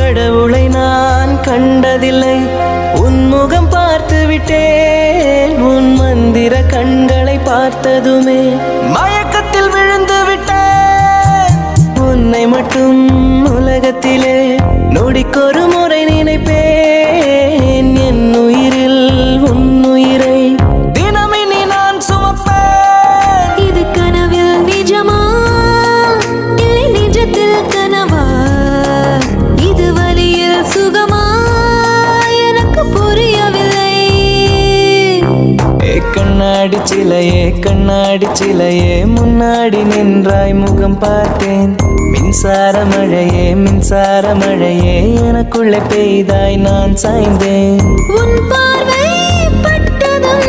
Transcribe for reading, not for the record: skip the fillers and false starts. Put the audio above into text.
கடவுளை நான் கண்டதில்லை, உன் முகம் பார்த்து விட்டேன். உன் மந்திர கண்களை பார்த்ததுமே மயக்கத்தில் விழுந்து விட்டேன். உன்னை மட்டும் உலகத்திலே நொடிக்கொரு முறை நினைப்பேன். என் உயிரில் உன் உயிரை தினமினி நான் சுமப்பேன். இது கனவில் நிஜமா இல்லை நிஜத்தில் கனவா? இது வலியில் சுகமா? எனக்கு புரியவில்லை. கண்ணாடி சிலையே கண்ணாடி சிலையே முன்னாடி நின்றாய் முகம் பார்த்தேன். மின்சார மழையே எனக்குள்ளே பெய்தாய் நான் சாய்ந்தேன். உன் பார்வை பட்டதும்